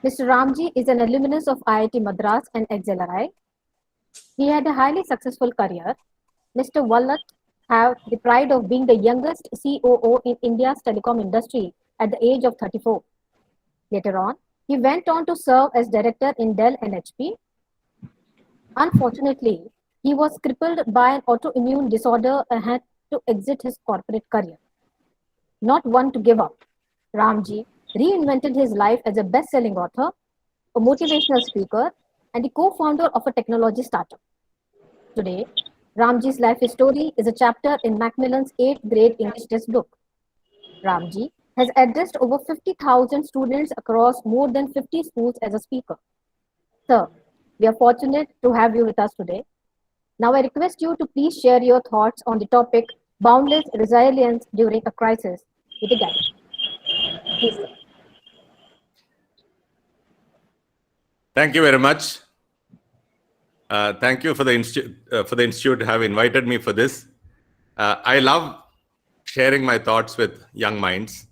Mr. Ramji is an alumnus of IIT Madras and XLRI. He had a highly successful career. Mr. Vallath had the pride of being the youngest COO in India's telecom industry at the age of 34. Later on, he went on to serve as director in Dell and HP. Unfortunately, he was crippled by an autoimmune disorder and had to exit his corporate career. Not one to give up, Ramji reinvented his life as a best-selling author, a motivational speaker, and the co-founder of a technology startup. Today, Ramji's life story is a chapter in Macmillan's 8th grade English textbook. Ramji has addressed over 50,000 students across more than 50 schools as a speaker. Sir, we are fortunate to have you with us today. Now I request you to please share your thoughts on the topic boundless resilience during a crisis with the gathering. Please, sir. Thank you very much. Thank you for the institute to have invited me for this. I love sharing my thoughts with young minds,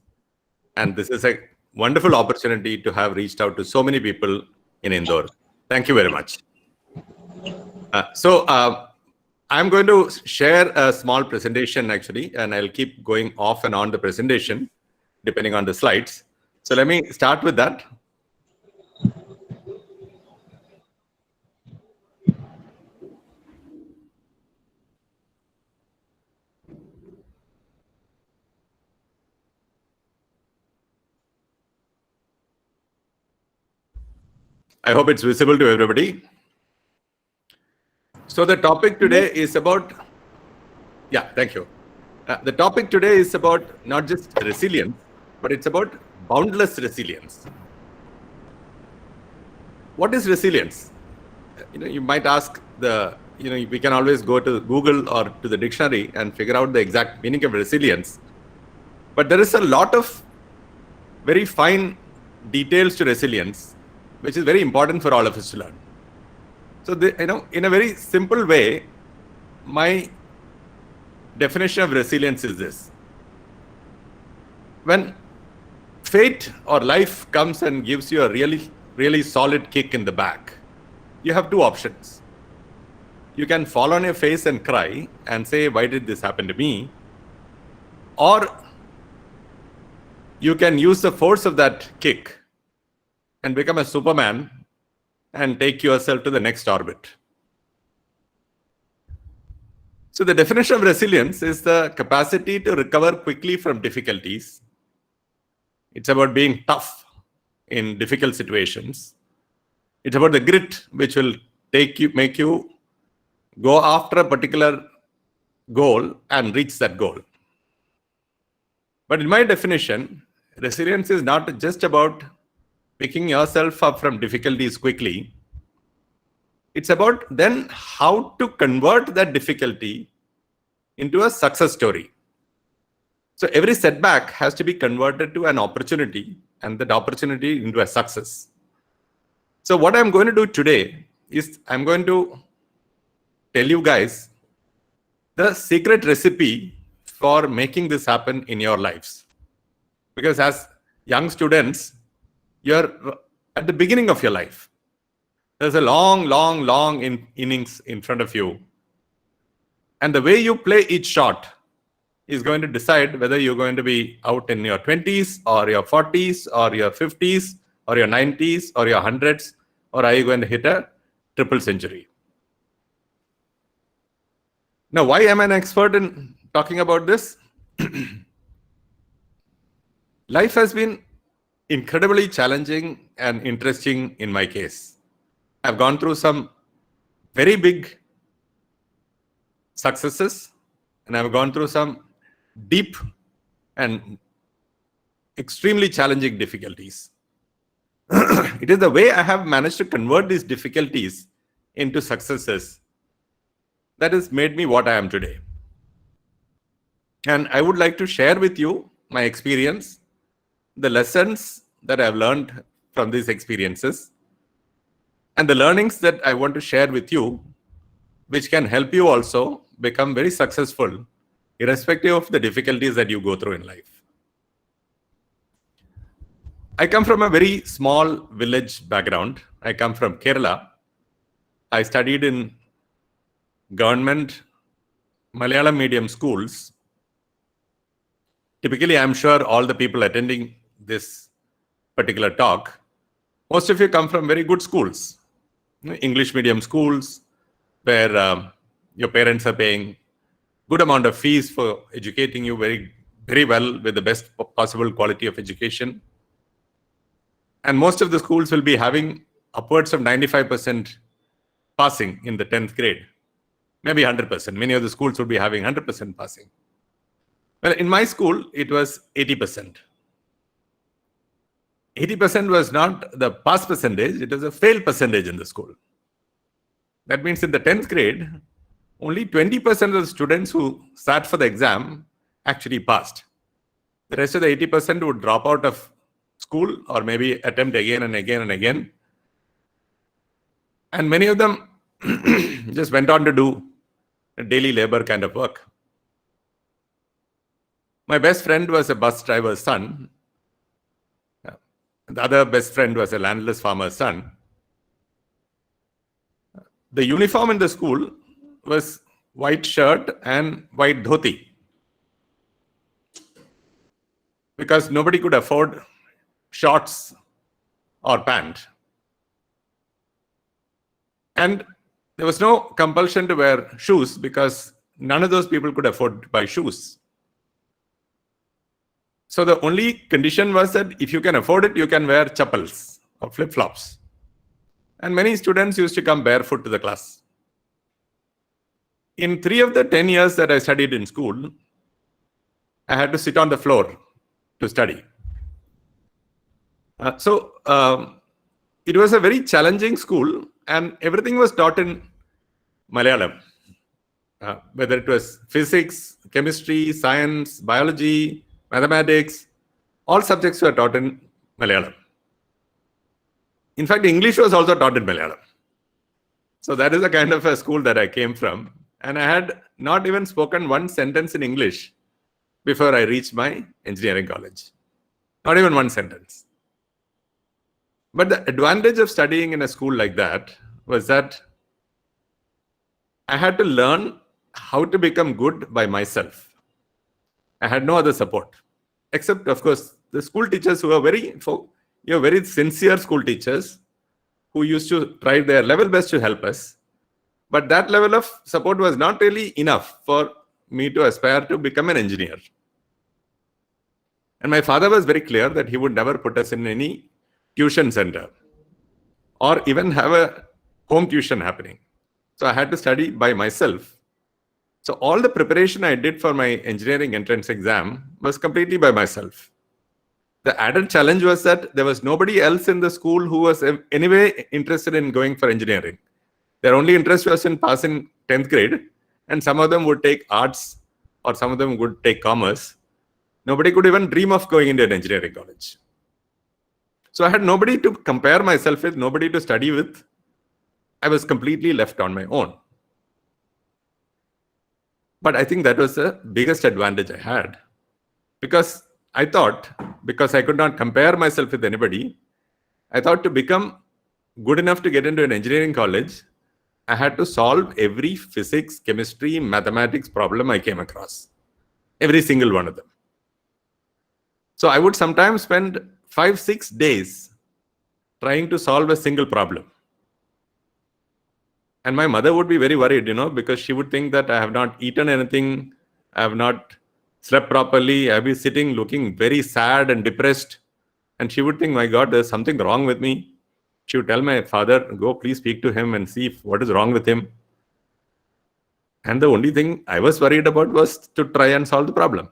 and this is a wonderful opportunity to have reached out to so many people in Indore. Thank you very much. I'm going to share a small presentation actually, and I'll keep going off and on the presentation depending on the slides. So let me start with that. I hope it's visible to everybody. So the topic today is about, thank you. The topic today is about not just resilience, but it's about boundless resilience. What is resilience? You might ask we can always go to Google or to the dictionary and figure out the exact meaning of resilience. But there is a lot of very fine details to resilience, which is very important for all of us to learn. So, in a very simple way, my definition of resilience is this. When fate or life comes and gives you a really, really solid kick in the back, you have two options. You can fall on your face and cry and say, why did this happen to me? Or you can use the force of that kick and become a Superman and take yourself to the next orbit. So the definition of resilience is the capacity to recover quickly from difficulties. It's about being tough in difficult situations. It's about the grit which will make you go after a particular goal and reach that goal. But in my definition, resilience is not just about picking yourself up from difficulties quickly. It's about then how to convert that difficulty into a success story. So every setback has to be converted to an opportunity, and that opportunity into a success. So what I'm going to do today is I'm going to tell you guys the secret recipe for making this happen in your lives. Because as young students, you're at the beginning of your life. There's a long innings in front of you. And the way you play each shot is going to decide whether you're going to be out in your 20s or your 40s or your 50s or your 90s or your 100s, or are you going to hit a triple century? Now, why am I an expert in talking about this? Life has been incredibly challenging and interesting in my case. I've gone through some very big successes, and I've gone through some deep and extremely challenging difficulties. It is the way I have managed to convert these difficulties into successes that has made me what I am today. And I would like to share with you my experience, the lessons that I've learned from these experiences, and the learnings that I want to share with you, which can help you also become very successful, irrespective of the difficulties that you go through in life. I come from a very small village background. I come from Kerala. I studied in government Malayalam medium schools. Typically, I'm sure all the people attending this particular talk, most of you come from very good schools, English medium schools, where your parents are paying good amount of fees for educating you very well with the best possible quality of education. And most of the schools will be having upwards of 95% passing in the 10th grade, maybe 100%. Many of the schools will be having 100% passing. Well, in my school, it was 80%. 80% was not the pass percentage, it was a fail percentage in the school. That means in the 10th grade, only 20% of the students who sat for the exam actually passed. The rest of the 80% would drop out of school or maybe attempt again and again and again. And many of them just went on to do a daily labor kind of work. My best friend was a bus driver's son. The other best friend was a landless farmer's son. The uniform in the school was white shirt and white dhoti, because nobody could afford shorts or pant. And there was no compulsion to wear shoes because none of those people could afford to buy shoes. So the only condition was that if you can afford it, you can wear chappals or flip-flops. And many students used to come barefoot to the class. In 3 of the 10 years that I studied in school, I had to sit on the floor to study. It was a very challenging school, and everything was taught in Malayalam. Whether it was physics, chemistry, science, biology, mathematics, all subjects were taught in Malayalam. In fact, English was also taught in Malayalam. So that is the kind of a school that I came from. And I had not even spoken one sentence in English before I reached my engineering college. Not even one sentence. But the advantage of studying in a school like that was that I had to learn how to become good by myself. I had no other support, except, of course, the school teachers who were very sincere school teachers who used to try their level best to help us. But that level of support was not really enough for me to aspire to become an engineer. And my father was very clear that he would never put us in any tuition center or even have a home tuition happening. So I had to study by myself. So all the preparation I did for my engineering entrance exam was completely by myself. The added challenge was that there was nobody else in the school who was anyway interested in going for engineering. Their only interest was in passing 10th grade, and some of them would take arts or some of them would take commerce. Nobody could even dream of going into an engineering college. So I had nobody to compare myself with, nobody to study with. I was completely left on my own. But I think that was the biggest advantage I had, because I thought, because I could not compare myself with anybody, I thought to become good enough to get into an engineering college, I had to solve every physics, chemistry, mathematics problem I came across. Every single one of them. So I would sometimes spend 5-6 days trying to solve a single problem. And my mother would be very worried, because she would think that I have not eaten anything, I have not slept properly, I'll be sitting looking very sad and depressed. And she would think, my God, there's something wrong with me. She would tell my father, go please speak to him and see what is wrong with him. And the only thing I was worried about was to try and solve the problem.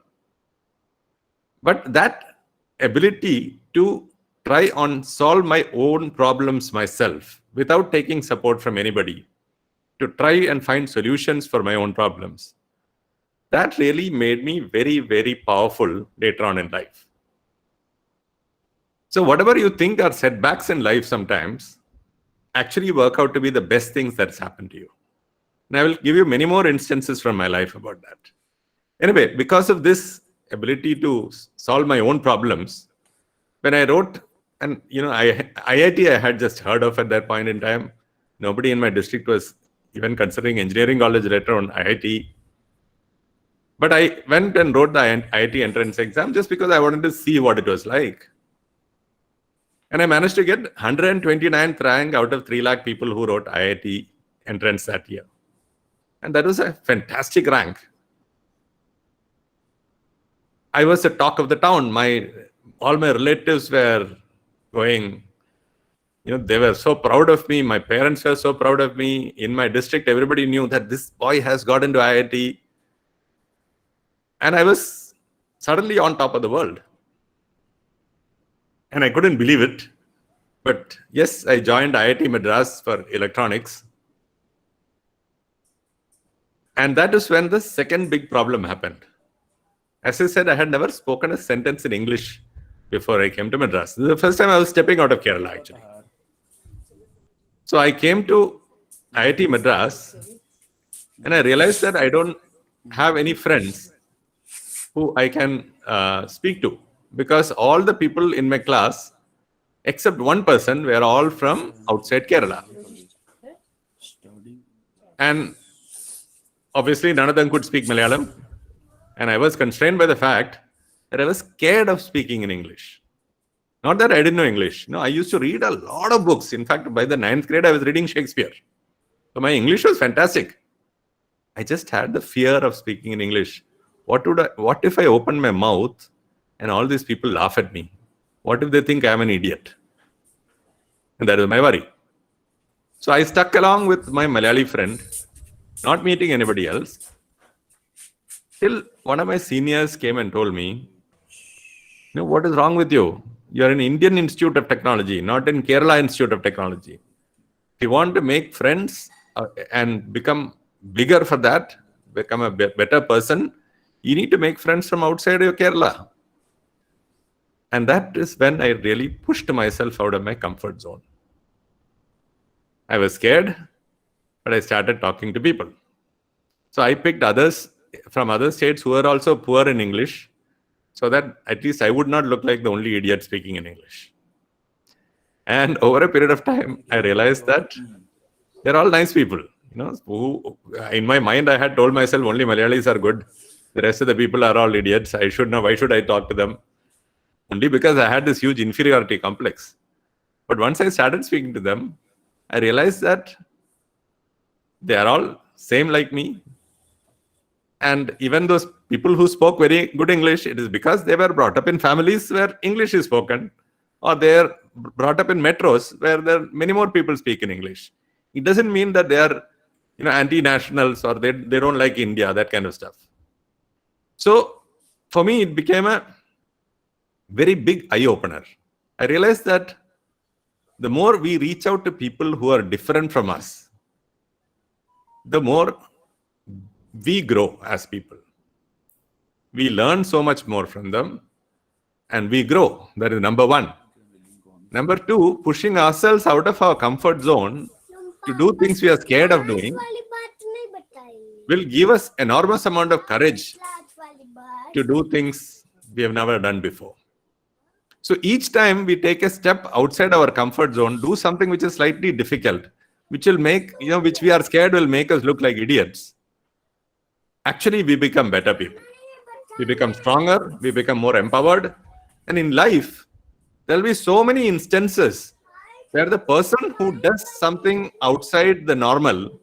But that ability to try and solve my own problems myself without taking support from anybody, to try and find solutions for my own problems, that really made me very, very powerful later on in life. So whatever you think are setbacks in life sometimes actually work out to be the best things that's happened to you. And I will give you many more instances from my life about that. Anyway, because of this ability to solve my own problems, when I wrote And IIT I had just heard of at that point in time. Nobody in my district was even considering engineering college, later on IIT. But I went and wrote the IIT entrance exam just because I wanted to see what it was like. And I managed to get 129th rank out of 3 lakh people who wrote IIT entrance that year. And that was a fantastic rank. I was the talk of the town. All my relatives were going, they were so proud of me. My parents were so proud of me. In my district, everybody knew that this boy has got into IIT. And I was suddenly on top of the world. And I couldn't believe it. But yes, I joined IIT Madras for electronics. And that is when the second big problem happened. As I said, I had never spoken a sentence in English before I came to Madras. This is the first time I was stepping out of Kerala, actually. So I came to IIT Madras, and I realized that I don't have any friends who I can speak to, because all the people in my class, except one person, were all from outside Kerala. And obviously, none of them could speak Malayalam. And I was constrained by the fact that I was scared of speaking in English. Not that I didn't know English. No, I used to read a lot of books. In fact, by the 9th grade, I was reading Shakespeare. So my English was fantastic. I just had the fear of speaking in English. What if I open my mouth and all these people laugh at me? What if they think I'm an idiot? And that was my worry. So I stuck along with my Malayali friend, not meeting anybody else, till one of my seniors came and told me, what is wrong with you? You're in Indian Institute of Technology, not in Kerala Institute of Technology. If you want to make friends and become bigger for that, become a better person, you need to make friends from outside your Kerala. And that is when I really pushed myself out of my comfort zone. I was scared, but I started talking to people. So I picked others from other states who were also poor in English, so that at least I would not look like the only idiot speaking in English. And over a period of time, I realized that they're all nice people. Who, in my mind, I had told myself only Malayalis are good. The rest of the people are all idiots. I should know. Why should I talk to them? Only because I had this huge inferiority complex. But once I started speaking to them, I realized that they are all same like me. And even those people who spoke very good English, it is because they were brought up in families where English is spoken, or they're brought up in metros where there are many more people speak in English. It doesn't mean that they are, anti-nationals, or they don't like India, that kind of stuff. So for me, it became a very big eye-opener. I realized that the more we reach out to people who are different from us, the more we grow as people. We learn so much more from them, and we grow. That is number one. Number two, pushing ourselves out of our comfort zone to do things we are scared of doing will give us enormous amount of courage to do things we have never done before. So each time we take a step outside our comfort zone, do something which is slightly difficult, which will make, which we are scared will make us look like idiots. Actually, we become better people. We become stronger, we become more empowered. And in life, there will be so many instances where the person who does something outside the normal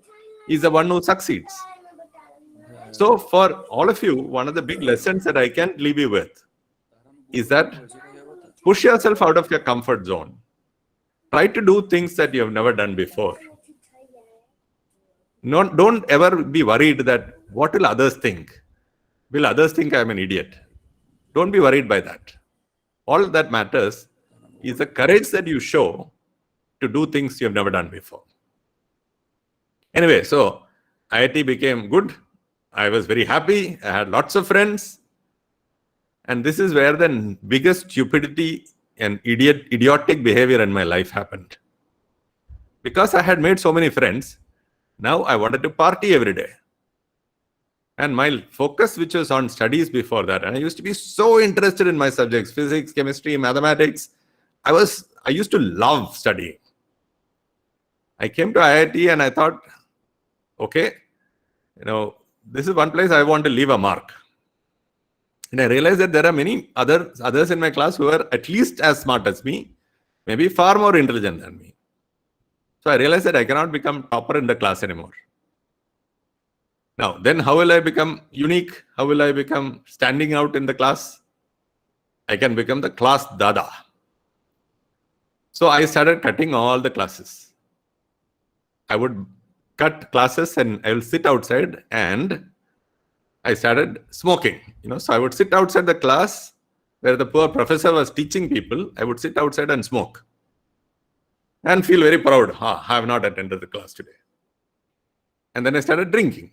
is the one who succeeds. So for all of you, one of the big lessons that I can leave you with is that push yourself out of your comfort zone. Try to do things that you have never done before. Don't ever be worried that what will others think? Will others think I'm an idiot? Don't be worried by that. All that matters is the courage that you show to do things you have never done before. Anyway, so IIT became good. I was very happy. I had lots of friends. And this is where the biggest stupidity and idiotic behavior in my life happened. Because I had made so many friends, now I wanted to party every day. And my focus, which was on studies before that, and I used to be so interested in my subjects, physics, chemistry, mathematics, I used to love studying. I came to IIT and I thought, okay, this is one place I want to leave a mark. And I realized that there are many others in my class who are at least as smart as me, maybe far more intelligent than me. So I realized that I cannot become topper in the class anymore. Now, then how will I become unique? How will I become standing out in the class? I can become the class dada. So I started cutting all the classes. I would cut classes and I will sit outside, and I started smoking. So I would sit outside the class where the poor professor was teaching people. I would sit outside and smoke and feel very proud. I have not attended the class today. And then I started drinking.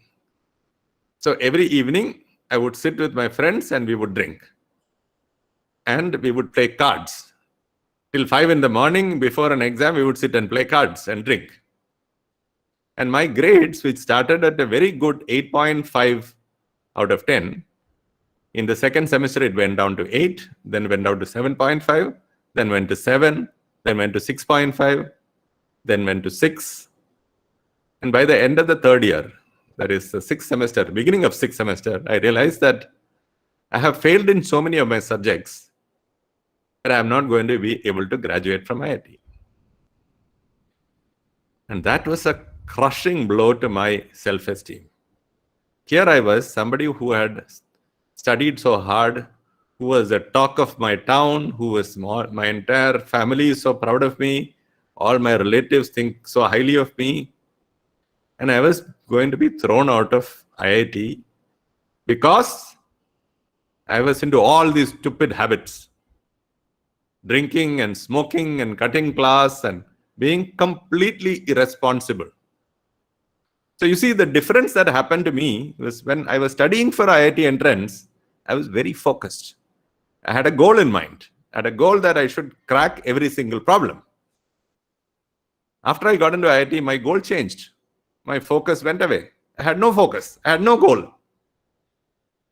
So every evening I would sit with my friends and we would drink. And we would play cards. Till 5 in the morning before an exam, we would sit and play cards and drink. And my grades, which started at a very good 8.5 out of 10, in the second semester it went down to 8, then went down to 7.5, then went to 7, then went to 6.5, then went to 6. And by the end of the third year, that is the sixth semester, beginning of sixth semester, I realized that I have failed in so many of my subjects that I am not going to be able to graduate from IIT. And that was a crushing blow to my self-esteem. Here I was, somebody who had studied so hard, who was the talk of my town, who was my entire family is so proud of me, all my relatives think so highly of me. And I was going to be thrown out of IIT because I was into all these stupid habits. Drinking and smoking and cutting class and being completely irresponsible. So you see, the difference that happened to me was when I was studying for IIT entrance, I was very focused. I had a goal in mind. I had a goal that I should crack every single problem. After I got into IIT, my goal changed. My focus went away. I had no focus. I had no goal.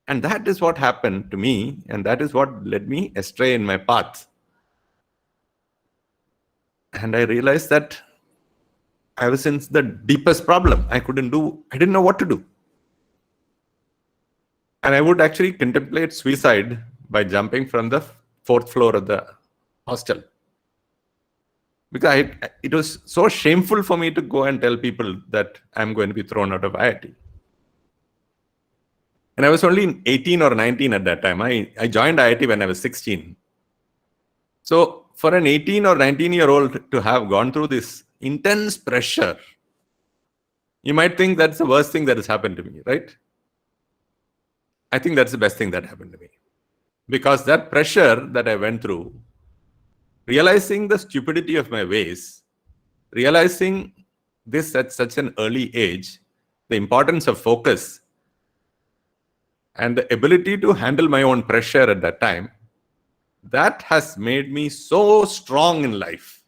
And that is what happened to me, and that is what led me astray in my path. And I realized that I was in the deepest problem. I didn't know what to do. And I would actually contemplate suicide by jumping from the 4th floor of the hostel. Because it was so shameful for me to go and tell people that I'm going to be thrown out of IIT. And I was only 18 or 19 at that time. I joined IIT when I was 16. So for an 18 or 19-year-old to have gone through this intense pressure, you might think that's the worst thing that has happened to me, right? I think that's the best thing that happened to me. Because that pressure that I went through, realizing the stupidity of my ways, realizing this at such an early age, the importance of focus, and the ability to handle my own pressure at that time, that has made me so strong in life.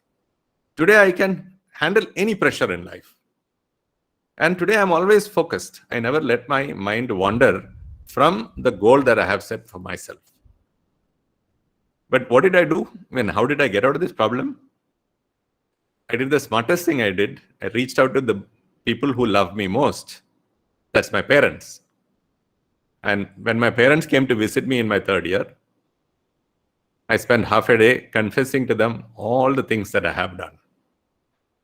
Today I can handle any pressure in life. And today I'm always focused. I never let my mind wander from the goal that I have set for myself. But what did I do? How did I get out of this problem? I did the smartest thing I did. I reached out to the people who love me most. That's my parents. And when my parents came to visit me in my third year, I spent half a day confessing to them all the things that I have done.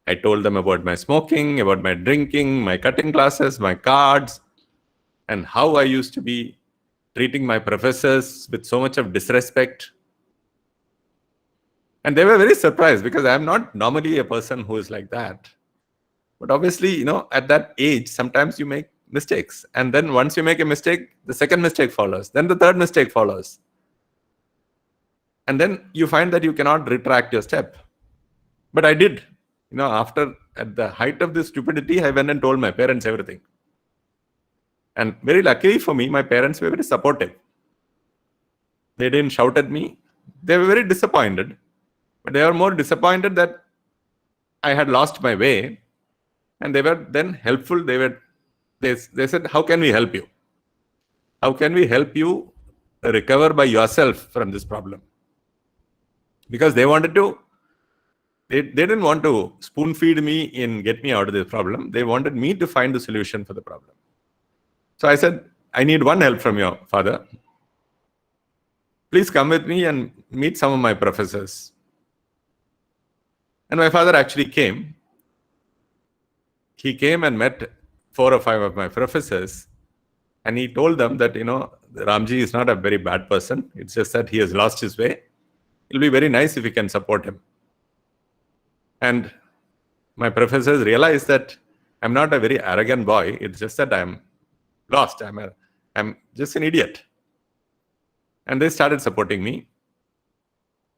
I told them about my smoking, about my drinking, my cutting classes, my cards, and how I used to be treating my professors with so much of disrespect. And they were very surprised because I'm not normally a person who is like that. But obviously, at that age, sometimes you make mistakes. And then once you make a mistake, the second mistake follows. Then the third mistake follows. And then you find that you cannot retract your step. But I did. At the height of this stupidity, I went and told my parents everything. And very luckily for me, my parents were very supportive. They didn't shout at me. They were very disappointed. But they were more disappointed that I had lost my way. And they were then helpful. They said, how can we help you? How can we help you recover by yourself from this problem? because they wanted to, they didn't want to spoon feed me and get me out of this problem. They wanted me to find the solution for the problem. So I said, I need one help from your father. Please come with me and meet some of my professors. And my father actually came. He came and met 4 or 5 of my professors. And he told them that, RamG is not a very bad person. It's just that he has lost his way. It'll be very nice if you can support him. And my professors realized that I'm not a very arrogant boy. It's just that I'm lost. I'm just an idiot. And they started supporting me.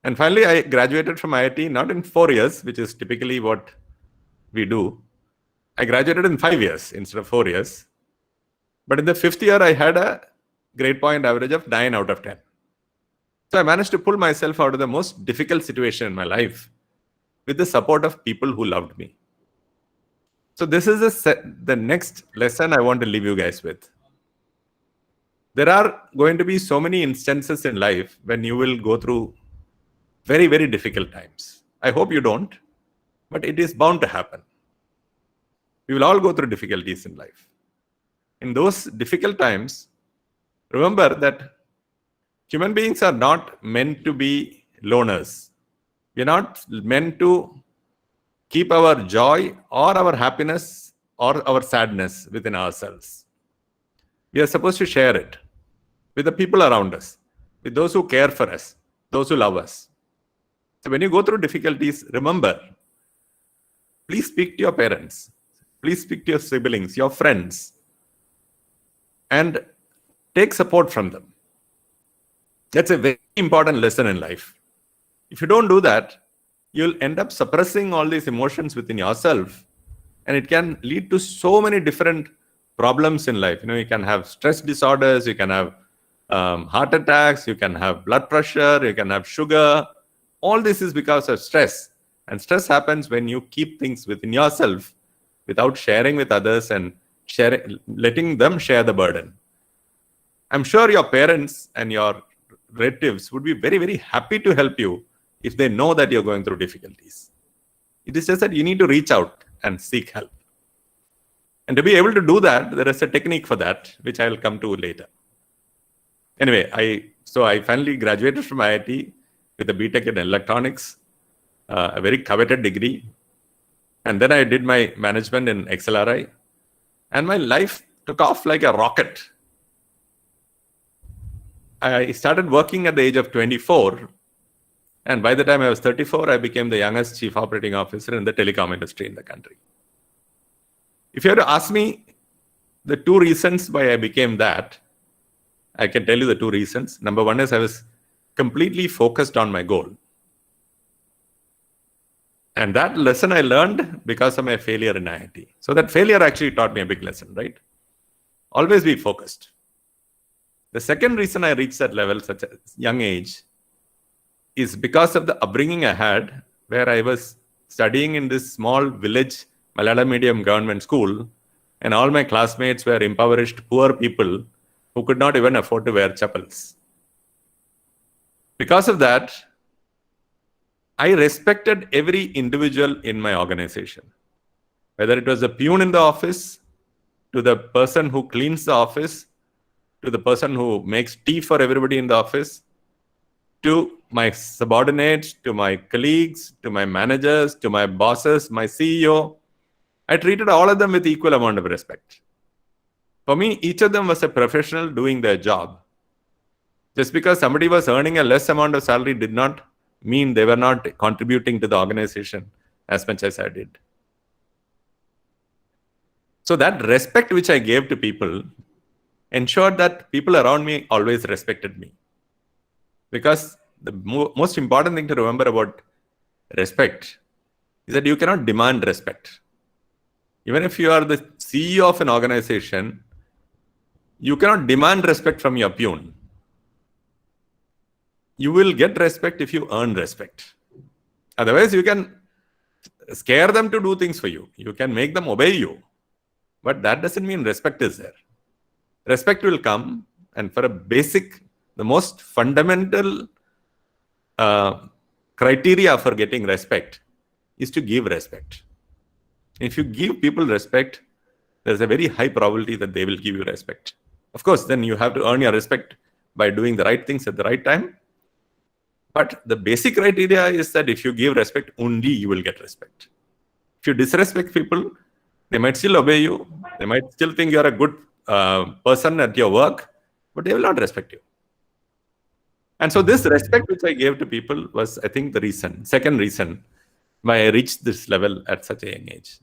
And finally, I graduated from IIT, not in 4 years, which is typically what we do. I graduated in 5 years instead of 4 years. But in the 5th year, I had a grade point average of 9 out of 10. So I managed to pull myself out of the most difficult situation in my life with the support of people who loved me. So this is the next lesson I want to leave you guys with. There are going to be so many instances in life when you will go through very, very difficult times. I hope you don't, but it is bound to happen. We will all go through difficulties in life. In those difficult times, remember that human beings are not meant to be loners. We are not meant to keep our joy or our happiness or our sadness within ourselves. We are supposed to share it with the people around us, with those who care for us, those who love us. So when you go through difficulties, remember, please speak to your parents, please speak to your siblings, your friends, and take support from them. That's a very important lesson in life. If you don't do that, you'll end up suppressing all these emotions within yourself, and it can lead to so many different problems in life. You can have stress disorders, you can have heart attacks, you can have blood pressure, you can have sugar. All this is because of stress. And stress happens when you keep things within yourself without sharing with others and letting them share the burden. I'm sure your parents and your relatives would be very, very happy to help you if they know that you're going through difficulties. It is just that you need to reach out and seek help. And to be able to do that, there is a technique for that, which I'll come to later. Anyway, I finally graduated from IIT with a BTech in electronics, a very coveted degree. And then I did my management in XLRI. And my life took off like a rocket. I started working at the age of 24. And by the time I was 34, I became the youngest chief operating officer in the telecom industry in the country. If you had to ask me the 2 reasons why I became that, I can tell you the 2 reasons. Number 1 is I was completely focused on my goal. And that lesson I learned because of my failure in IIT. So that failure actually taught me a big lesson, right? Always be focused. The second reason I reached that level, such a young age, is because of the upbringing I had, where I was studying in this small village Malayalam medium government school, and all my classmates were impoverished, poor people who could not even afford to wear chappals. Because of that, I respected every individual in my organization, whether it was the peon in the office, to the person who cleans the office, to the person who makes tea for everybody in the office, to my subordinates, to my colleagues, to my managers, to my bosses, my CEO. I treated all of them with equal amount of respect. For me, each of them was a professional doing their job. Just because somebody was earning a less amount of salary did not mean they were not contributing to the organization as much as I did. So that respect which I gave to people ensured that people around me always respected me. Because the most important thing to remember about respect is that you cannot demand respect. Even if you are the CEO of an organization, you cannot demand respect from your peon. You will get respect if you earn respect. Otherwise, you can scare them to do things for you. You can make them obey you. But that doesn't mean respect is there. Respect will come, and for a basic, the most fundamental criteria for getting respect is to give respect. If you give people respect, there's a very high probability that they will give you respect. Of course, then you have to earn your respect by doing the right things at the right time. But the basic criteria is that if you give respect, only you will get respect. If you disrespect people, they might still obey you. They might still think you're a good person at your work, but they will not respect you. And so this respect which I gave to people was, I think, the second reason why I reached this level at such a young age.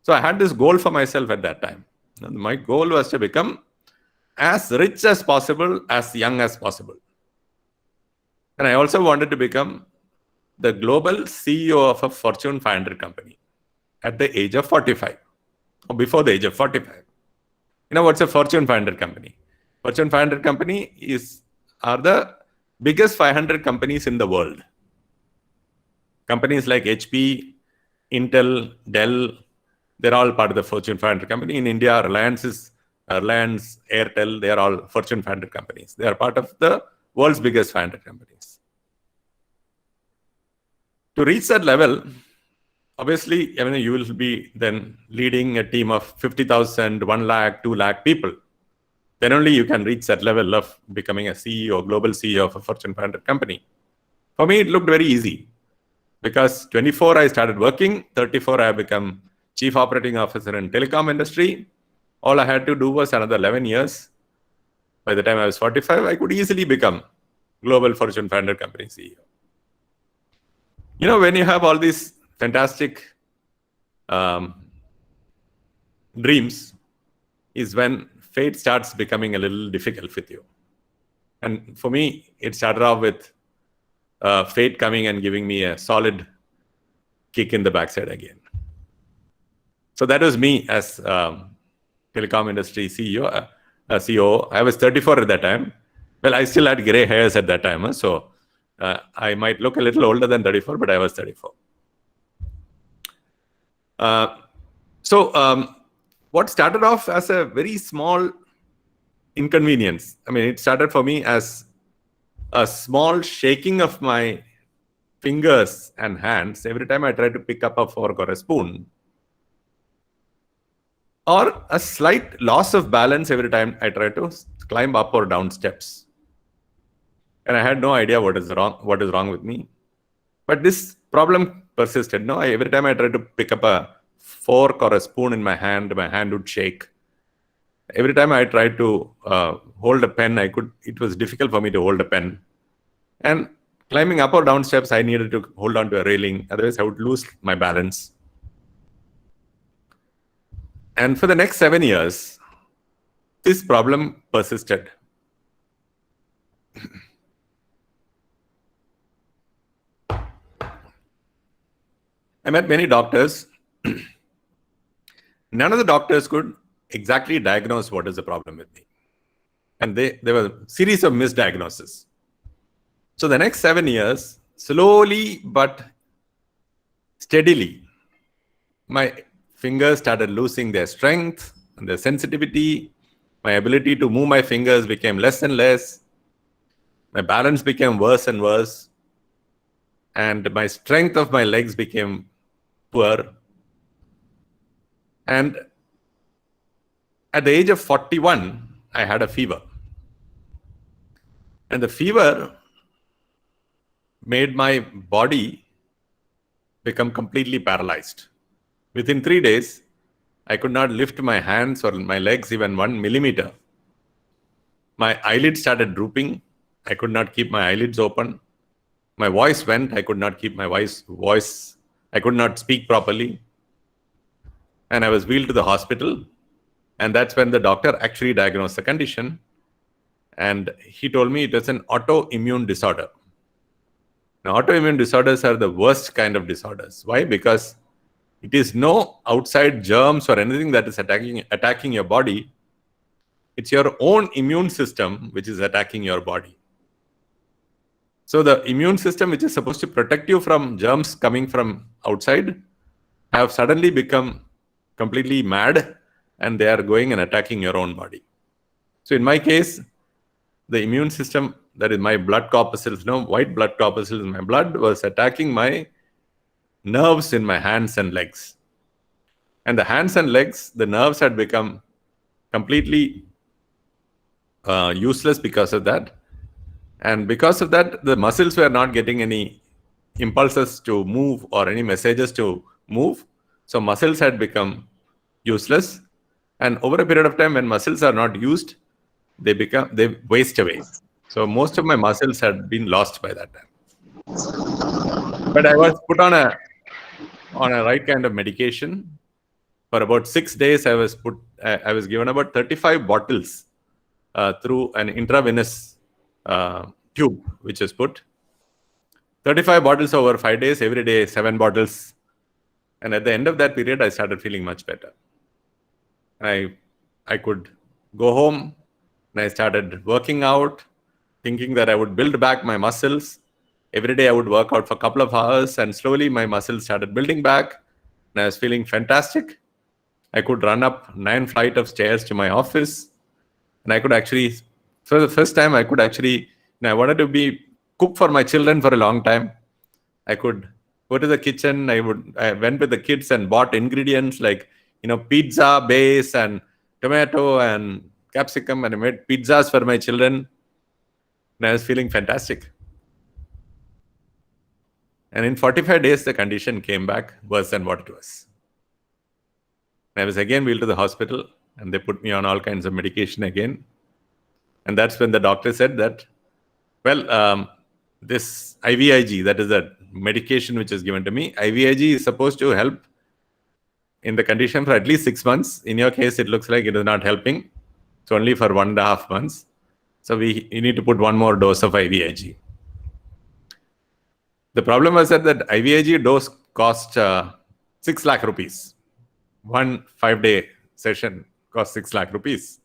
So I had this goal for myself at that time. And my goal was to become as rich as possible, as young as possible. And I also wanted to become the global CEO of a Fortune 500 company at the age of 45, or before the age of 45. You know what's a Fortune 500 company? Fortune 500 company are the biggest 500 companies in the world. Companies like HP, Intel, Dell, they're all part of the Fortune 500 company. In India, Reliance, Airtel, they are all Fortune 500 companies. They are part of the world's biggest 500 companies. To reach that level, obviously, you will be then leading a team of 50,000, 1 lakh, 2 lakh people. Then only you can reach that level of becoming a CEO, global CEO of a Fortune 500 company. For me, it looked very easy because 24, I started working. 34, I become Chief Operating Officer in telecom industry. All I had to do was another 11 years. By the time I was 45, I could easily become global Fortune 500 company CEO. When you have all these fantastic dreams is when fate starts becoming a little difficult with you. And for me, it started off with fate coming and giving me a solid kick in the backside again. So that was me as telecom industry CEO. CEO. I was 34 at that time. Well, I still had gray hairs at that time. So I might look a little older than 34, but I was 34. What started off as a very small inconvenience, it started for me as a small shaking of my fingers and hands every time I tried to pick up a fork or a spoon, or a slight loss of balance every time I tried to climb up or down steps. And I had no idea what is wrong with me. But this problem persisted. Every time I tried to pick up a fork or a spoon in my hand would shake. Every time I tried to hold a pen, it was difficult for me to hold a pen. And climbing up or down steps, I needed to hold on to a railing. Otherwise, I would lose my balance. And for the next 7 years, this problem persisted. I met many doctors. None of the doctors could exactly diagnose what is the problem with me. And there were a series of misdiagnoses. So the next 7 years, slowly but steadily, my fingers started losing their strength and their sensitivity. My ability to move my fingers became less and less. My balance became worse and worse. And my strength of my legs became poor. And at the age of 41, I had a fever. And the fever made my body become completely paralyzed. Within 3 days, I could not lift my hands or my legs even 1 millimeter. My eyelids started drooping. I could not keep my eyelids open. My voice went. I could not keep my voice. I could not speak properly. And I was wheeled to the hospital. And that's when the doctor actually diagnosed the condition. And he told me it was an autoimmune disorder. Now, autoimmune disorders are the worst kind of disorders. Why? Because it is no outside germs or anything that is attacking your body. It's your own immune system which is attacking your body. So the immune system, which is supposed to protect you from germs coming from outside, have suddenly become completely mad, and they are going and attacking your own body. So in my case, the immune system that is my blood corpuscles, white blood corpuscles in my blood was attacking my nerves in my hands and legs. And the hands and legs, the nerves had become completely useless because of that. And because of that, the muscles were not getting any impulses to move or any messages to move. So muscles had become useless. And over a period of time, when muscles are not used, they waste away. So most of my muscles had been lost by that time. But I was put on a right kind of medication. For about 6 days, I was given about 35 bottles through an intravenous tube, which is put. 35 bottles over 5 days, every day 7 bottles. And at the end of that period, I started feeling much better. I could go home and I started working out, thinking that I would build back my muscles. Every day I would work out for a couple of hours, and slowly my muscles started building back, and I was feeling fantastic. I could run up 9 flights of stairs to my office, and I could actually, for the first time, I wanted to cook for my children for a long time. I could go to the kitchen. I went with the kids and bought ingredients like, pizza base and tomato and capsicum, and I made pizzas for my children. And I was feeling fantastic. And in 45 days, the condition came back worse than what it was. I was again wheeled to the hospital, and they put me on all kinds of medication again. And that's when the doctor said that, this IVIG, that is the medication which is given to me, IVIG is supposed to help in the condition for at least 6 months. In your case, it looks like it is not helping. It's only for 1.5 months. So you need to put one more dose of IVIG. The problem was that IVIG dose cost 6 lakh rupees. 1 5-day session cost 6 lakh rupees.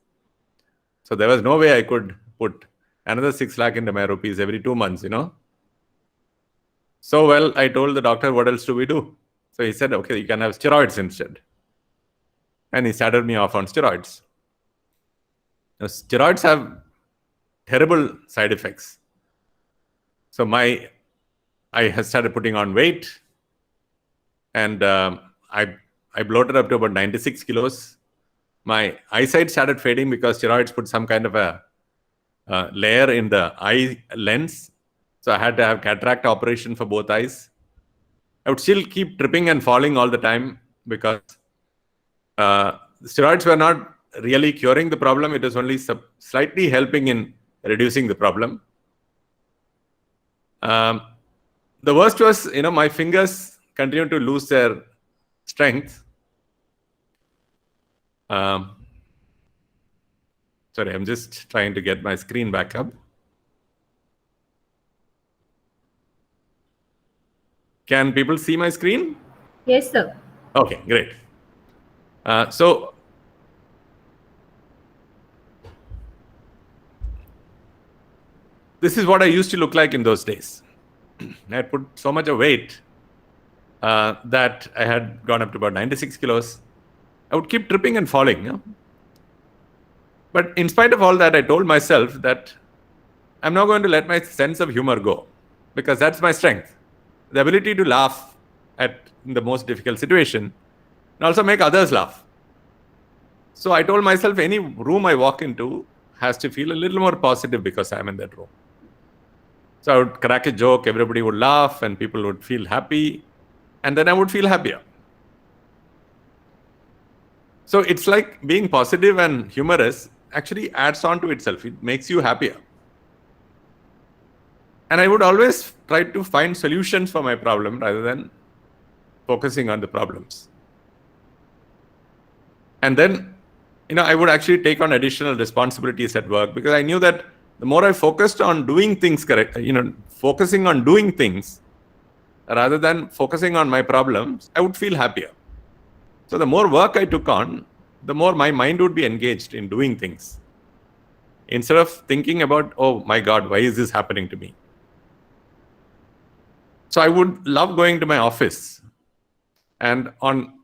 So there was no way I could put another 6 lakh into my rupees every 2 months, So, I told the doctor, what else do we do? So he said, okay, you can have steroids instead. And he started me off on steroids. Now, steroids have terrible side effects. So I had started putting on weight, and I bloated up to about 96 kilos. My eyesight started fading because steroids put some kind of a layer in the eye lens. So I had to have cataract operation for both eyes. I would still keep tripping and falling all the time because steroids were not really curing the problem. It was only slightly helping in reducing the problem. The worst was, my fingers continued to lose their strength. Sorry, I'm just trying to get my screen back up. Can people see my screen? Yes, sir. Okay, great. So this is what I used to look like in those days. I had put so much of weight that I had gone up to about 96 kilos. I would keep tripping and falling. But in spite of all that, I told myself that I'm not going to let my sense of humor go, because that's my strength. The ability to laugh in the most difficult situation and also make others laugh. So I told myself any room I walk into has to feel a little more positive because I'm in that room. So I would crack a joke, everybody would laugh, and people would feel happy, and then I would feel happier. So it's like being positive and humorous actually adds on to itself. It makes you happier. And I would always try to find solutions for my problem rather than focusing on the problems. And then, I would actually take on additional responsibilities at work, because I knew that the more I focused on doing things focusing on doing things rather than focusing on my problems, I would feel happier. So the more work I took on, the more my mind would be engaged in doing things, instead of thinking about, oh my God, why is this happening to me? So I would love going to my office. And on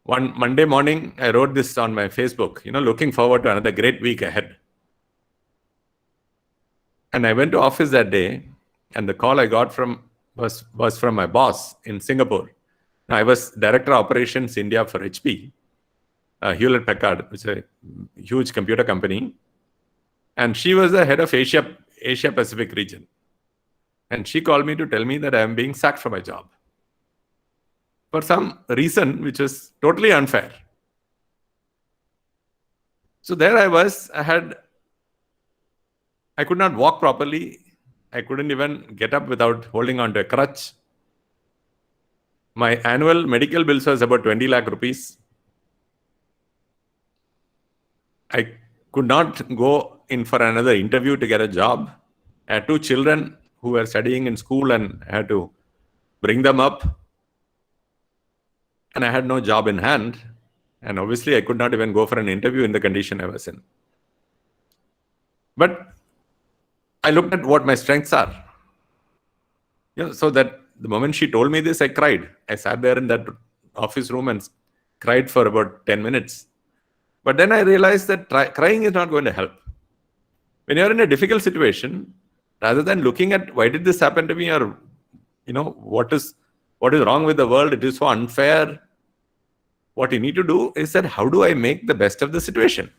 one Monday morning, I wrote this on my Facebook, looking forward to another great week ahead. And I went to office that day, and the call I got was from my boss in Singapore. I was director of operations India for HP, Hewlett Packard, which is a huge computer company, and she was the head of Asia Pacific region. And she called me to tell me that I am being sacked from my job for some reason which was totally unfair. So there I was. I could not walk properly. I couldn't even get up without holding on to a crutch. My annual medical bills was about 20 lakh rupees. I could not go in for another interview to get a job. I had 2 children who were studying in school and I had to bring them up. And I had no job in hand. And obviously, I could not even go for an interview in the condition I was in. But I looked at what my strengths are. So that the moment she told me this, I cried. I sat there in that office room and cried for about 10 minutes. But then I realized that crying is not going to help. When you're in a difficult situation, rather than looking at why did this happen to me, or what is wrong with the world, it is so unfair, what you need to do is that how do I make the best of the situation?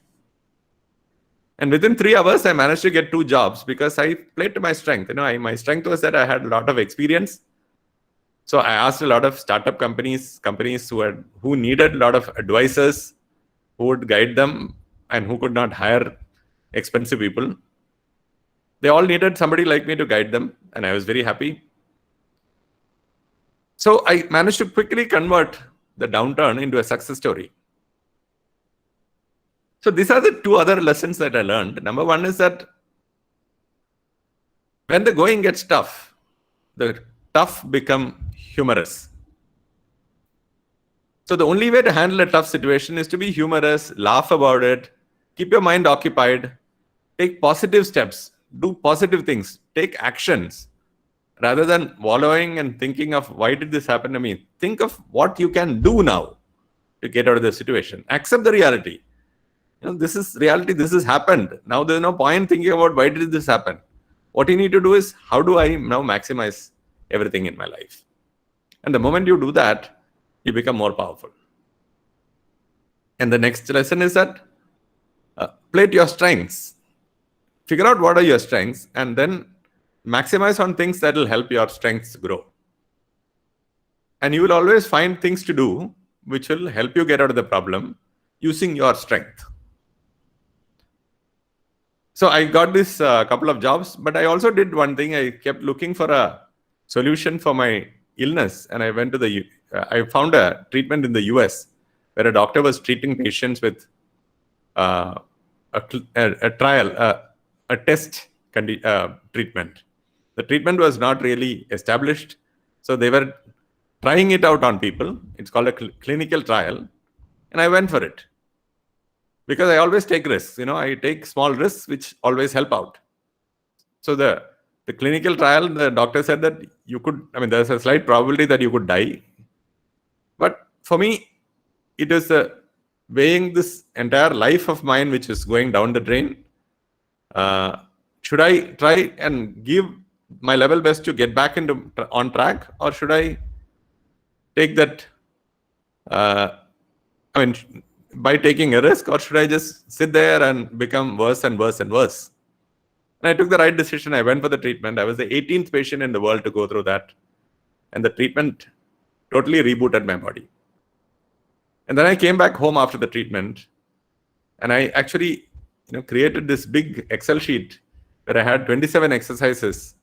And within 3 hours, I managed to get 2 jobs because I played to my strength. My strength was that I had a lot of experience. So I asked a lot of startup companies who needed a lot of advisors who would guide them and who could not hire expensive people. They all needed somebody like me to guide them, and I was very happy. So I managed to quickly convert the downturn into a success story. So these are the 2 other lessons that I learned. Number 1 is that when the going gets tough, the tough become humorous. So the only way to handle a tough situation is to be humorous, laugh about it, keep your mind occupied, take positive steps, do positive things, take actions. Rather than wallowing and thinking of why did this happen to me, think of what you can do now to get out of the situation. Accept the reality. This is reality. This has happened. Now there's no point thinking about why did this happen. What you need to do is how do I now maximize everything in my life? And the moment you do that, you become more powerful. And the next lesson is that play to your strengths. Figure out what are your strengths and then maximize on things that will help your strengths grow. And you will always find things to do which will help you get out of the problem using your strength. So I got this couple of jobs, but I also did one thing. I kept looking for a solution for my illness, and I went to I found a treatment in the US where a doctor was treating patients with a test treatment. The treatment was not really established, so they were trying it out on people. It's called a clinical trial, and I went for it. Because I always take risks, I take small risks which always help out. So the clinical trial, the doctor said that there's a slight probability that you could die. But for me, it is weighing this entire life of mine which is going down the drain. Should I try and give my level best to get back on track, or should I take that by taking a risk, or should I just sit there and become worse and worse and worse? And I took the right decision. I went for the treatment. I was the 18th patient in the world to go through that. And the treatment totally rebooted my body. And then I came back home after the treatment, and I actually created this big Excel sheet where I had 27 exercises.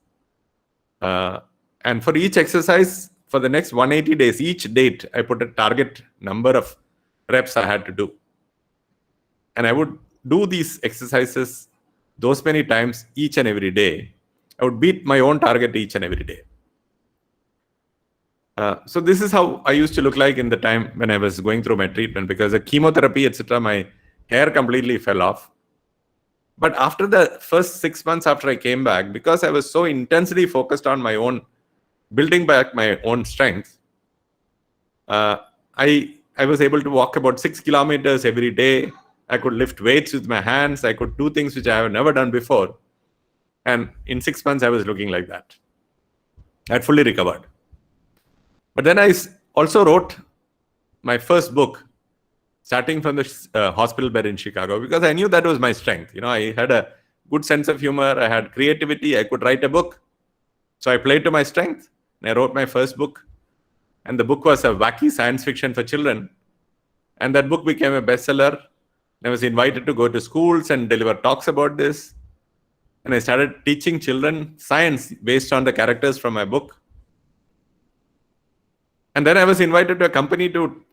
And for each exercise, for the next 180 days, each date, I put a target number of reps I had to do. And I would do these exercises those many times each and every day. I would beat my own target each and every day. So this is how I used to look like in the time when I was going through my treatment, because the chemotherapy, etc., my hair completely fell off. But after the first 6 months after I came back, because I was so intensely focused on my own, building back my own strength, I was able to walk about 6 kilometers every day. I could lift weights with my hands. I could do things which I have never done before. And in 6 months, I was looking like that. I had fully recovered. But then I also wrote my first book, starting from the hospital bed in Chicago, because I knew that was my strength. I had a good sense of humor. I had creativity. I could write a book. So I played to my strength. And I wrote my first book. And the book was a wacky science fiction for children. And that book became a bestseller. I was invited to go to schools and deliver talks about this. And I started teaching children science based on the characters from my book. And then I was invited to a company to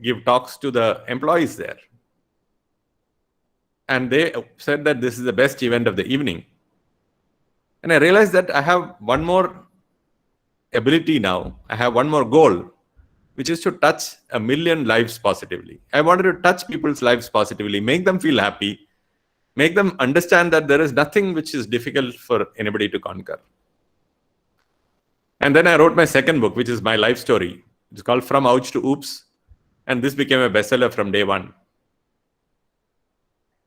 give talks to the employees there. And they said that this is the best event of the evening. And I realized that I have one more ability now. I have one more goal, which is to touch 1 million lives positively. I wanted to touch people's lives positively, make them feel happy, make them understand that there is nothing which is difficult for anybody to conquer. And then I wrote my second book, which is my life story. It's called From Ouch to Oops. And this became a bestseller from day one.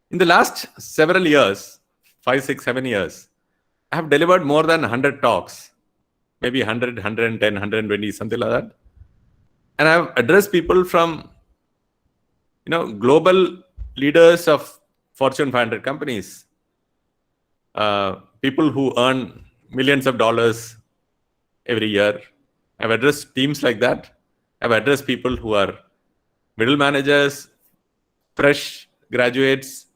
In the last several years, 5, 6, 7 years, I have delivered more than 100 talks, maybe 100, 110, 120, something like that. And I have addressed people from, global leaders of Fortune 500 companies, people who earn millions of dollars every year. I've addressed teams like that. I've addressed people who are middle managers, fresh graduates,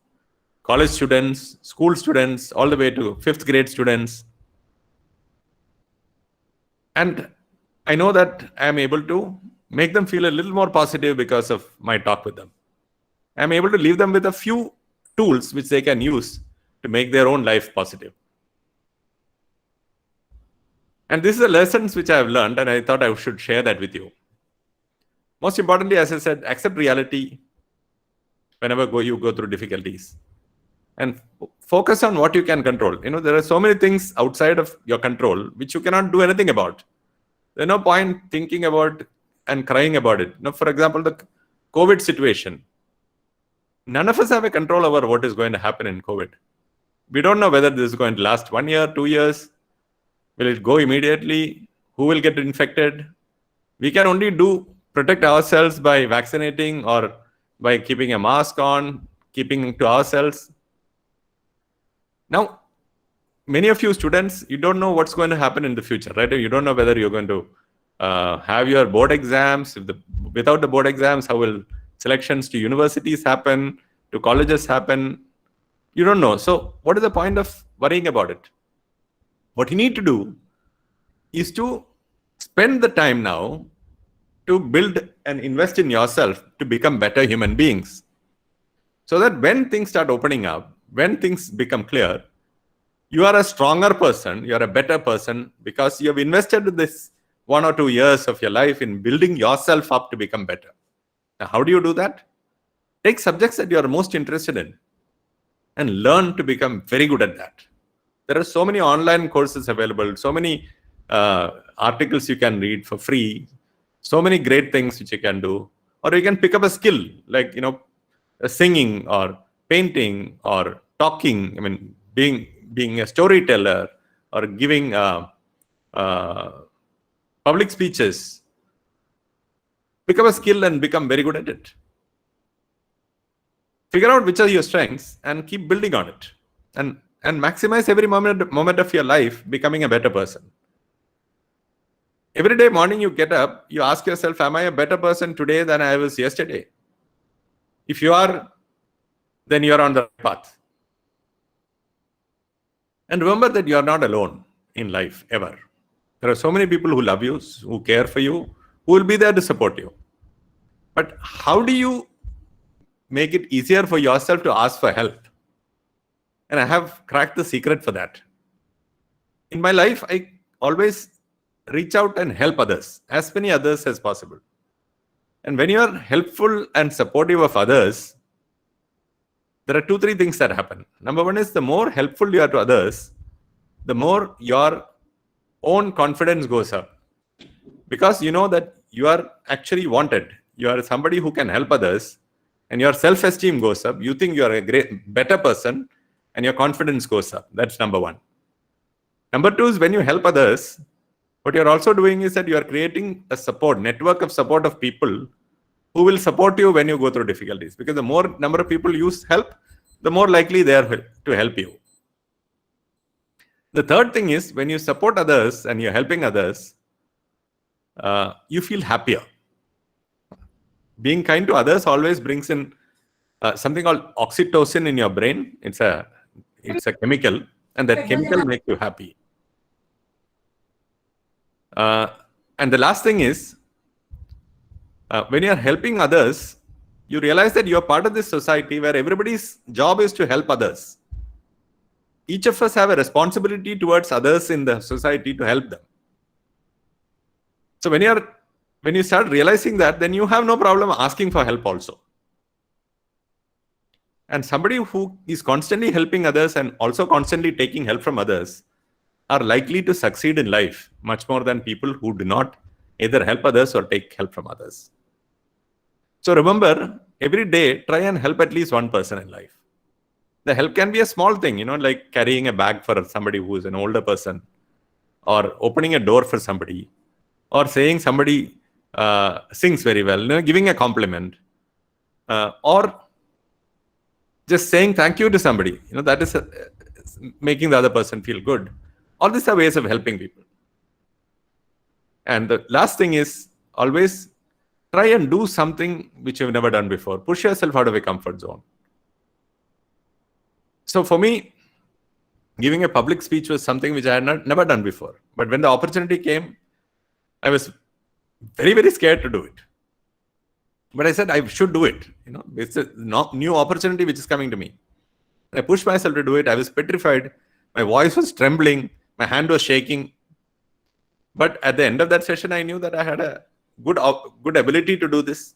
college students, school students, all the way to 5th grade students. And I know that I am able to make them feel a little more positive because of my talk with them. I'm able to leave them with a few tools which they can use to make their own life positive. And this is the lessons which I have learned, and I thought I should share that with you. Most importantly, as I said, accept reality whenever you go through difficulties. And focus on what you can control. There are so many things outside of your control which you cannot do anything about. There's no point thinking about and crying about it. For example, the COVID situation. None of us have a control over what is going to happen in COVID. We don't know whether this is going to last 1 year, 2 years. Will it go immediately? Who will get infected? We can only protect ourselves by vaccinating or by keeping a mask on, keeping to ourselves. Now, many of you students, you don't know what's going to happen in the future, right? You don't know whether you're going to have your board exams. Without the board exams, how will selections to universities happen, to colleges happen? You don't know. So what is the point of worrying about it? What you need to do is to spend the time now to build and invest in yourself to become better human beings. So that when things start opening up, when things become clear, you are a stronger person, you are a better person because you have invested this 1 or 2 years of your life in building yourself up to become better. Now, how do you do that? Take subjects that you are most interested in and learn to become very good at that. There are so many online courses available, so many articles you can read for free, so many great things which you can do. Or you can pick up a skill like, singing or painting or talking, being a storyteller or giving public speeches. Pick up a skill and become very good at it. Figure out which are your strengths and keep building on it. And maximize every moment of your life becoming a better person. Every day morning you get up, you ask yourself, am I a better person today than I was yesterday? If you are, then you are on the right path. And remember that you are not alone in life, ever. There are so many people who love you, who care for you, who will be there to support you. But how do you make it easier for yourself to ask for help? And I have cracked the secret for that. In my life, I always reach out and help others, as many others as possible. And when you are helpful and supportive of others, there are 2-3 things that happen. Number one is the more helpful you are to others, the more your own confidence goes up. Because you know that you are actually wanted. You are somebody who can help others and your self-esteem goes up. You think you are a better person and your confidence goes up. That's number one. Number two is when you help others, what you're also doing is that you are creating a network of support of people who will support you when you go through difficulties. Because the more number of people you help, the more likely they are to help you. The third thing is when you support others and you're helping others, you feel happier. Being kind to others always brings in something called oxytocin in your brain. It's a chemical, and that chemical makes you happy. And the last thing is, when you're helping others, you realize that you're part of this society where everybody's job is to help others. Each of us have a responsibility towards others in the society to help them. So when you start realizing that, then you have no problem asking for help also. And somebody who is constantly helping others and also constantly taking help from others are likely to succeed in life much more than people who do not either help others or take help from others. So remember, every day, try and help at least one person in life. The help can be a small thing, like carrying a bag for somebody who is an older person, or opening a door for somebody, or saying somebody sings very well, giving a compliment, or just saying thank you to somebody. That is making the other person feel good. All these are ways of helping people. And the last thing is always try and do something which you've never done before. Push yourself out of a comfort zone. So for me, giving a public speech was something which I had never done before. But when the opportunity came, I was very, very scared to do it. But I said I should do it. It's a new opportunity which is coming to me. I pushed myself to do it. I was petrified. My voice was trembling. My hand was shaking. But at the end of that session, I knew that I had a good ability to do this.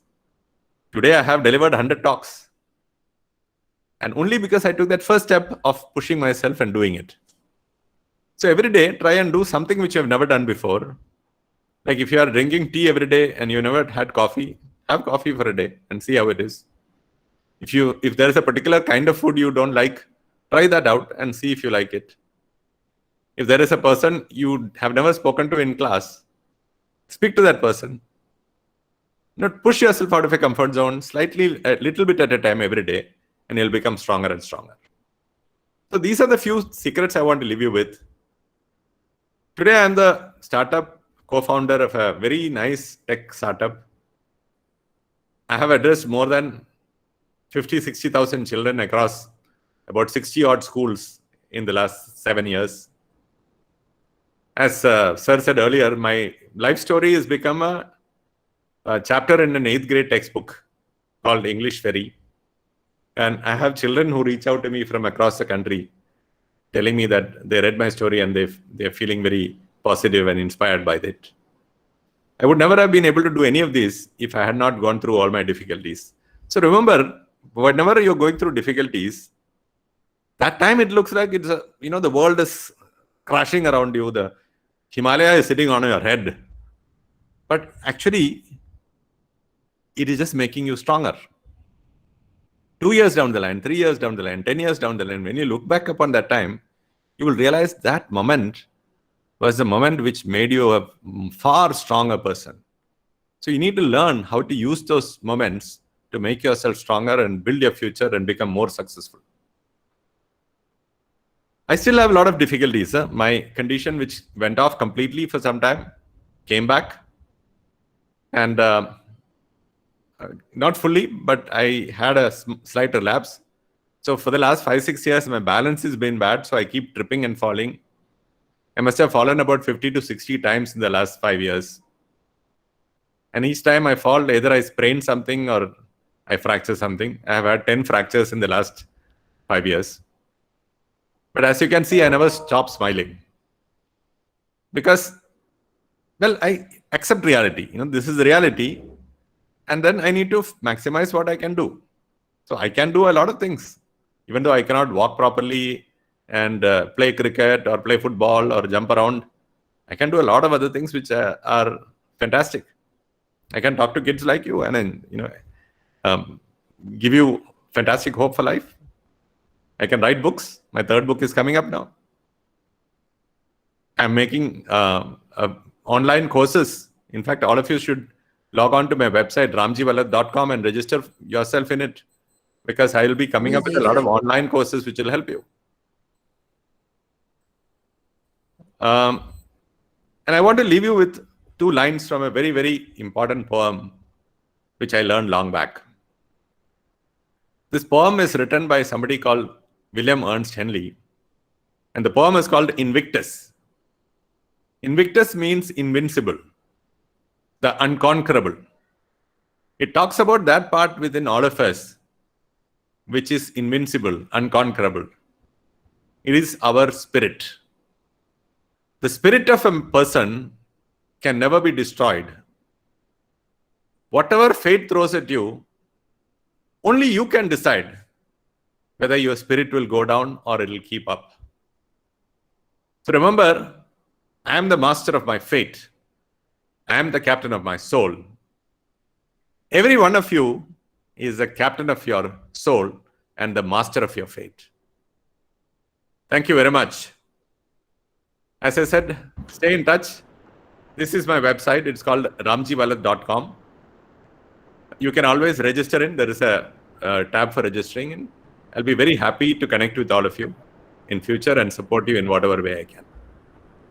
Today, I have delivered 100 talks. And only because I took that first step of pushing myself and doing it. So every day, try and do something which you have never done before. Like if you are drinking tea every day and you never had coffee, have coffee for a day and see how it is. If there is a particular kind of food you don't like, try that out and see if you like it. If there is a person you have never spoken to in class, speak to that person. Push yourself out of a comfort zone a little bit at a time every day, and you'll become stronger and stronger. So these are the few secrets I want to leave you with. Today, I'm the startup co-founder of a very nice tech startup. I have addressed more than 60,000 children across about 60 odd schools in the last 7 years. As Sir said earlier, my life story has become a chapter in an 8th grade textbook called English Ferry. And I have children who reach out to me from across the country telling me that they read my story and they're feeling very positive and inspired by it. I would never have been able to do any of this if I had not gone through all my difficulties. So remember, whenever you're going through difficulties, that time it looks like it's the world is crashing around you. The Himalaya is sitting on your head. But actually, it is just making you stronger. 2 years down the line, 3 years down the line, 10 years down the line, when you look back upon that time, you will realize that moment was the moment which made you a far stronger person. So you need to learn how to use those moments to make yourself stronger and build your future and become more successful. I still have a lot of difficulties. My condition, which went off completely for some time, came back. And not fully, but I had a slight relapse. So for the last 5-6 years, my balance has been bad. So I keep tripping and falling. I must have fallen about 50 to 60 times in the last 5 years. And each time I fall, either I sprain something or I fracture something. I have had 10 fractures in the last 5 years. But as you can see, I never stop smiling. Because, well, I accept reality. This is the reality. And then I need to maximize what I can do. So I can do a lot of things. Even though I cannot walk properly and play cricket or play football or jump around, I can do a lot of other things which are fantastic. I can talk to kids like you and then, give you fantastic hope for life. I can write books. My 3rd book is coming up now. I'm making online courses. In fact, all of you should log on to my website, ramgvallath.com, and register yourself in it, because I will be coming up with a lot of online courses which will help you. And I want to leave you with 2 lines from a very, very important poem which I learned long back. This poem is written by somebody called William Ernst Henley, and the poem is called Invictus. Invictus means invincible, the unconquerable. It talks about that part within all of us which is invincible, unconquerable. It is our spirit. The spirit of a person can never be destroyed. Whatever fate throws at you, only you can decide whether your spirit will go down or it will keep up. So remember, I am the master of my fate. I am the captain of my soul. Every one of you is the captain of your soul and the master of your fate. Thank you very much. As I said, stay in touch. This is my website. It's called ramgvallath.com. You can always register in. There is a tab for registering in. I'll be very happy to connect with all of you in future and support you in whatever way I can.